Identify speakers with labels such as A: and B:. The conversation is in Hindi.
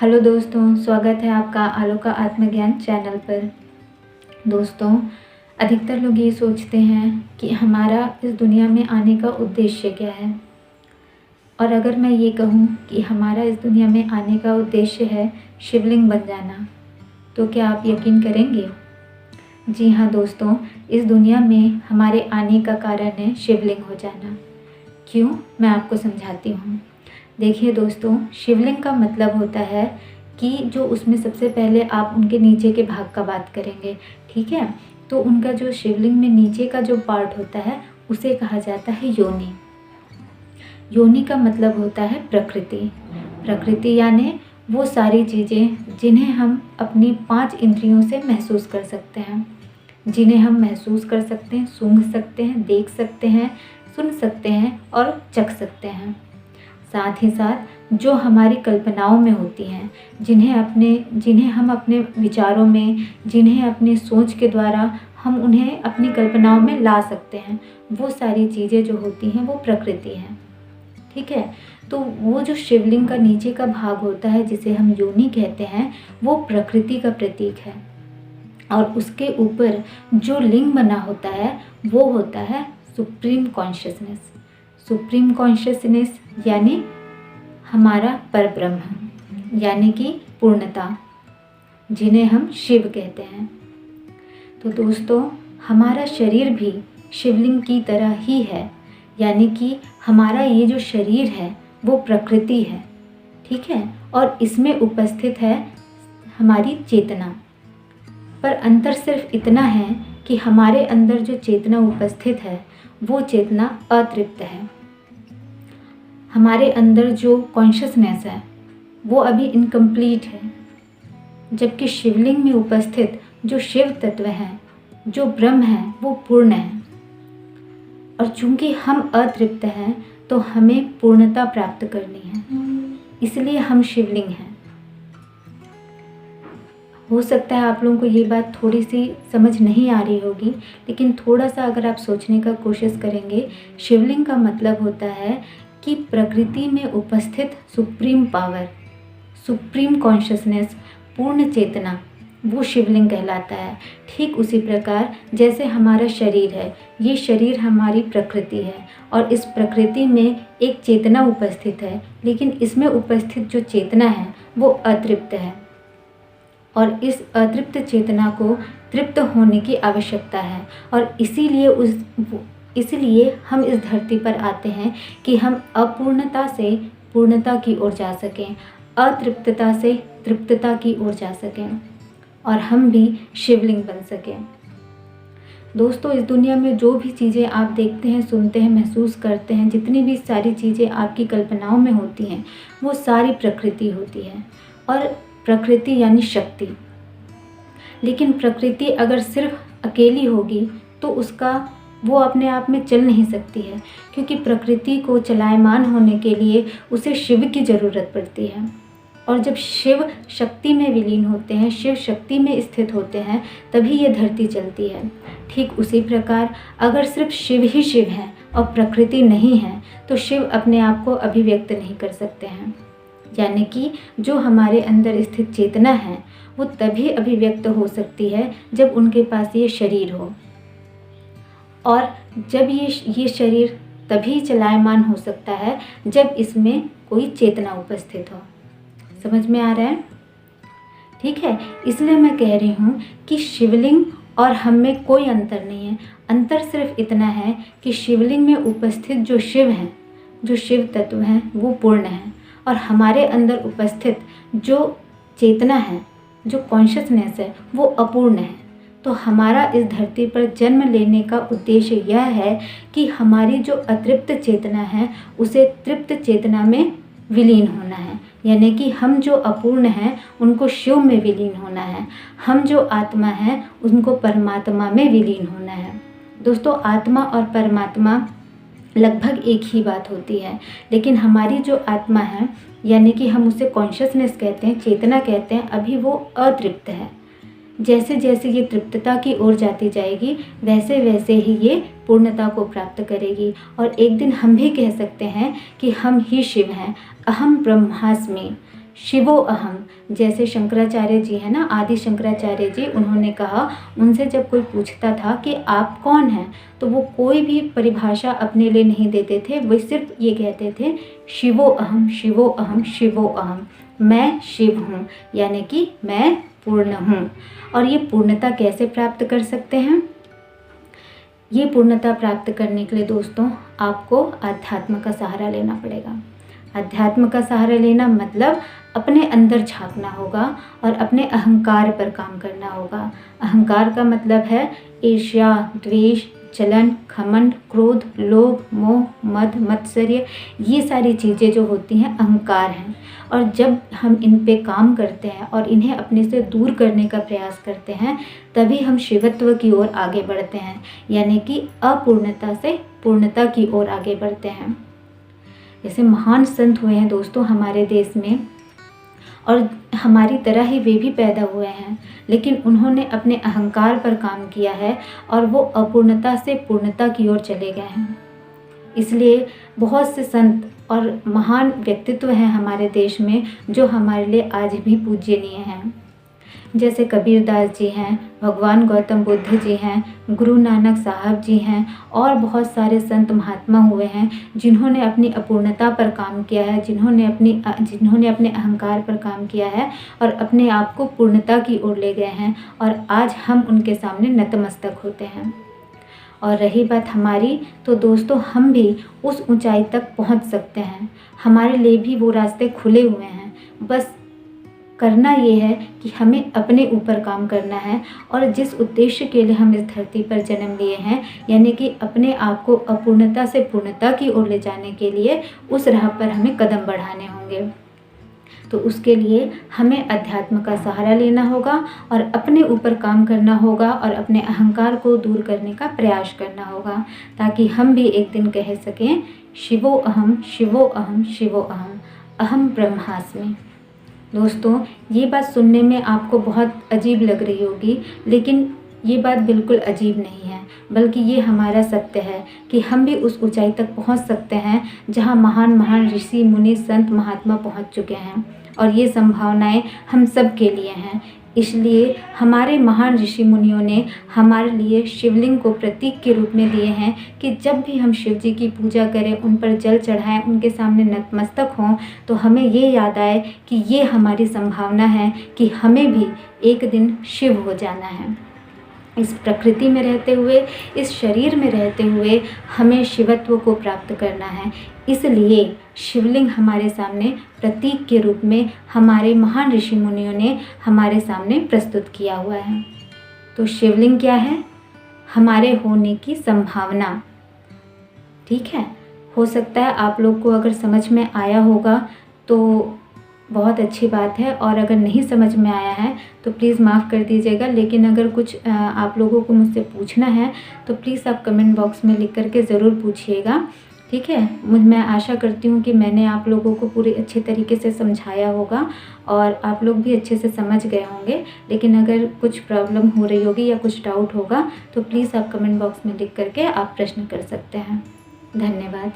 A: हेलो दोस्तों, स्वागत है आपका आलो का आत्मज्ञान चैनल पर। दोस्तों, अधिकतर लोग ये सोचते हैं कि हमारा इस दुनिया में आने का उद्देश्य क्या है। और अगर मैं ये कहूँ कि हमारा इस दुनिया में आने का उद्देश्य है शिवलिंग बन जाना, तो क्या आप यकीन करेंगे? जी हाँ दोस्तों, इस दुनिया में हमारे आने का कारण है शिवलिंग हो जाना। क्यों, मैं आपको समझाती हूँ। देखिए दोस्तों, शिवलिंग का मतलब होता है कि जो उसमें सबसे पहले आप उनके नीचे के भाग का बात करेंगे, ठीक है। तो उनका जो शिवलिंग में नीचे का जो पार्ट होता है उसे कहा जाता है योनि। योनि का मतलब होता है प्रकृति। प्रकृति यानी वो सारी चीज़ें जिन्हें हम अपनी 5 इंद्रियों से महसूस कर सकते हैं, जिन्हें हम महसूस कर सकते हैं, सूंघ सकते हैं, देख सकते हैं, सुन सकते हैं और चख सकते हैं। साथ ही साथ जो हमारी कल्पनाओं में होती हैं, जिन्हें हम अपने विचारों में, जिन्हें अपनी सोच के द्वारा हम उन्हें अपनी कल्पनाओं में ला सकते हैं, वो सारी चीज़ें जो होती हैं वो प्रकृति हैं, ठीक है। तो वो जो शिवलिंग का नीचे का भाग होता है जिसे हम योनि कहते हैं, वो प्रकृति का प्रतीक है। और उसके ऊपर जो लिंग बना होता है वो होता है सुप्रीम कॉन्शियसनेस। सुप्रीम कॉन्शियसनेस यानी हमारा परब्रह्म, यानी कि पूर्णता, जिन्हें हम शिव कहते हैं। तो दोस्तों, हमारा शरीर भी शिवलिंग की तरह ही है, यानी कि हमारा ये जो शरीर है वो प्रकृति है, ठीक है। और इसमें उपस्थित है हमारी चेतना। पर अंतर सिर्फ इतना है कि हमारे अंदर जो चेतना उपस्थित है वो चेतना अतृप्त है। हमारे अंदर जो कॉन्शियसनेस है वो अभी इनकम्प्लीट है, जबकि शिवलिंग में उपस्थित जो शिव तत्व है, जो ब्रह्म है, वो पूर्ण है। और चूंकि हम अतृप्त हैं तो हमें पूर्णता प्राप्त करनी है, इसलिए हम शिवलिंग हैं। हो सकता है आप लोगों को ये बात थोड़ी सी समझ नहीं आ रही होगी, लेकिन थोड़ा सा अगर आप सोचने का कोशिश करेंगे, शिवलिंग का मतलब होता है कि प्रकृति में उपस्थित सुप्रीम पावर, सुप्रीम कॉन्शियसनेस, पूर्ण चेतना, वो शिवलिंग कहलाता है। ठीक उसी प्रकार जैसे हमारा शरीर है, ये शरीर हमारी प्रकृति है और इस प्रकृति में एक चेतना उपस्थित है, लेकिन इसमें उपस्थित जो चेतना है वो अतृप्त है और इस अतृप्त चेतना को तृप्त होने की आवश्यकता है। और इसीलिए हम इस धरती पर आते हैं कि हम अपूर्णता से पूर्णता की ओर जा सकें, अतृप्तता से तृप्तता की ओर जा सकें और हम भी शिवलिंग बन सकें। दोस्तों, इस दुनिया में जो भी चीज़ें आप देखते हैं, सुनते हैं, महसूस करते हैं, जितनी भी सारी चीज़ें आपकी कल्पनाओं में होती हैं, वो सारी प्रकृति होती है। और प्रकृति यानी शक्ति। लेकिन प्रकृति अगर सिर्फ अकेली होगी तो वो अपने आप में चल नहीं सकती है, क्योंकि प्रकृति को चलायमान होने के लिए उसे शिव की ज़रूरत पड़ती है। और जब शिव शक्ति में विलीन होते हैं, शिव शक्ति में स्थित होते हैं, तभी ये धरती चलती है। ठीक उसी प्रकार अगर सिर्फ शिव ही शिव है और प्रकृति नहीं है तो शिव अपने आप को अभिव्यक्त नहीं कर सकते हैं। यानी कि जो हमारे अंदर स्थित चेतना है वो तभी अभिव्यक्त हो सकती है जब उनके पास ये शरीर हो, और जब ये शरीर तभी चलायमान हो सकता है जब इसमें कोई चेतना उपस्थित हो। समझ में आ रहा है? ठीक है, इसलिए मैं कह रही हूँ कि शिवलिंग और हम में कोई अंतर नहीं है। अंतर सिर्फ इतना है कि शिवलिंग में उपस्थित जो शिव हैं, जो शिव तत्व हैं, वो पूर्ण हैं और हमारे अंदर उपस्थित जो चेतना है, जो कॉन्शियसनेस है, वो अपूर्ण है। तो हमारा इस धरती पर जन्म लेने का उद्देश्य यह है कि हमारी जो अतृप्त चेतना है उसे तृप्त चेतना में विलीन होना है, यानी कि हम जो अपूर्ण हैं उनको शिव में विलीन होना है, हम जो आत्मा हैं उनको परमात्मा में विलीन होना है। दोस्तों, आत्मा और परमात्मा लगभग एक ही बात होती है, लेकिन हमारी जो आत्मा है, यानी कि हम उसे कॉन्शियसनेस कहते हैं, चेतना कहते हैं, अभी वो अतृप्त है। जैसे जैसे ये तृप्तता की ओर जाती जाएगी वैसे वैसे ही ये पूर्णता को प्राप्त करेगी और एक दिन हम भी कह सकते हैं कि हम ही शिव हैं, अहम ब्रह्मास्मि, शिवो अहम। जैसे शंकराचार्य जी है ना, आदि शंकराचार्य जी, उन्होंने कहा, उनसे जब कोई पूछता था कि आप कौन हैं, तो वो कोई भी परिभाषा अपने लिए नहीं देते थे, वो सिर्फ ये कहते थे शिवो अहम, शिवो अहम, शिवो अहम। मैं शिव हूँ, यानी कि मैं पूर्ण हूँ। और ये पूर्णता कैसे प्राप्त कर सकते हैं? ये पूर्णता प्राप्त करने के लिए दोस्तों आपको अध्यात्म का सहारा लेना पड़ेगा। अध्यात्म का सहारा लेना मतलब अपने अंदर झांकना होगा और अपने अहंकार पर काम करना होगा। अहंकार का मतलब है ईर्ष्या, द्वेष, जलन, घमंड, क्रोध, लोभ, मोह, मद, मत्सर्य, ये सारी चीज़ें जो होती हैं अहंकार हैं। और जब हम इन पे काम करते हैं और इन्हें अपने से दूर करने का प्रयास करते हैं, तभी हम शिवत्व की ओर आगे बढ़ते हैं, यानी कि अपूर्णता से पूर्णता की ओर आगे बढ़ते हैं। जैसे महान संत हुए हैं दोस्तों हमारे देश में, और हमारी तरह ही वे भी पैदा हुए हैं, लेकिन उन्होंने अपने अहंकार पर काम किया है और वो अपूर्णता से पूर्णता की ओर चले गए हैं। इसलिए बहुत से संत और महान व्यक्तित्व हैं हमारे देश में जो हमारे लिए आज भी पूज्यनीय हैं। जैसे कबीरदास जी हैं, भगवान गौतम बुद्ध जी हैं, गुरु नानक साहब जी हैं, और बहुत सारे संत महात्मा हुए हैं जिन्होंने अपनी अपूर्णता पर काम किया है, जिन्होंने अपने अहंकार पर काम किया है और अपने आप को पूर्णता की ओर ले गए हैं, और आज हम उनके सामने नतमस्तक होते हैं। और रही बात हमारी, तो दोस्तों हम भी उस ऊंचाई तक पहुंच सकते हैं। हमारे लिए भी वो रास्ते खुले हुए हैं। बस करना ये है कि हमें अपने ऊपर काम करना है, और जिस उद्देश्य के लिए हम इस धरती पर जन्म लिए हैं, यानी कि अपने आप को अपूर्णता से पूर्णता की ओर ले जाने के लिए, उस राह पर हमें कदम बढ़ाने होंगे। तो उसके लिए हमें अध्यात्म का सहारा लेना होगा और अपने ऊपर काम करना होगा और अपने अहंकार को दूर करने का प्रयास करना होगा, ताकि हम भी एक दिन कह सकें शिवो अहम, शिवो अहम, शिवो अहम, अहम ब्रह्मास्मि। दोस्तों ये बात सुनने में आपको बहुत अजीब लग रही होगी, लेकिन ये बात बिल्कुल अजीब नहीं है, बल्कि ये हमारा सत्य है कि हम भी उस ऊंचाई तक पहुंच सकते हैं जहां महान महान ऋषि, मुनि, संत, महात्मा पहुंच चुके हैं, और ये संभावनाएं हम सब के लिए हैं। इसलिए हमारे महान ऋषि मुनियों ने हमारे लिए शिवलिंग को प्रतीक के रूप में दिए हैं कि जब भी हम शिव जी की पूजा करें, उन पर जल चढ़ाएं, उनके सामने नतमस्तक हों, तो हमें ये याद आए कि ये हमारी संभावना है कि हमें भी एक दिन शिव हो जाना है। इस प्रकृति में रहते हुए, इस शरीर में रहते हुए हमें शिवत्व को प्राप्त करना है। इसलिए शिवलिंग हमारे सामने प्रतीक के रूप में हमारे महान ऋषि मुनियों ने हमारे सामने प्रस्तुत किया हुआ है। तो शिवलिंग क्या है? हमारे होने की संभावना। ठीक है, हो सकता है आप लोग को अगर समझ में आया होगा तो बहुत अच्छी बात है, और अगर नहीं समझ में आया है तो प्लीज़ माफ़ कर दीजिएगा। लेकिन अगर कुछ आप लोगों को मुझसे पूछना है तो प्लीज़ आप कमेंट बॉक्स में लिख करके ज़रूर पूछिएगा। ठीक है, मैं आशा करती हूँ कि मैंने आप लोगों को पूरे अच्छे तरीके से समझाया होगा और आप लोग भी अच्छे से समझ गए होंगे। लेकिन अगर कुछ प्रॉब्लम हो रही होगी या कुछ डाउट होगा तो प्लीज़ आप कमेंट बॉक्स में लिख करके आप प्रश्न कर सकते हैं। धन्यवाद।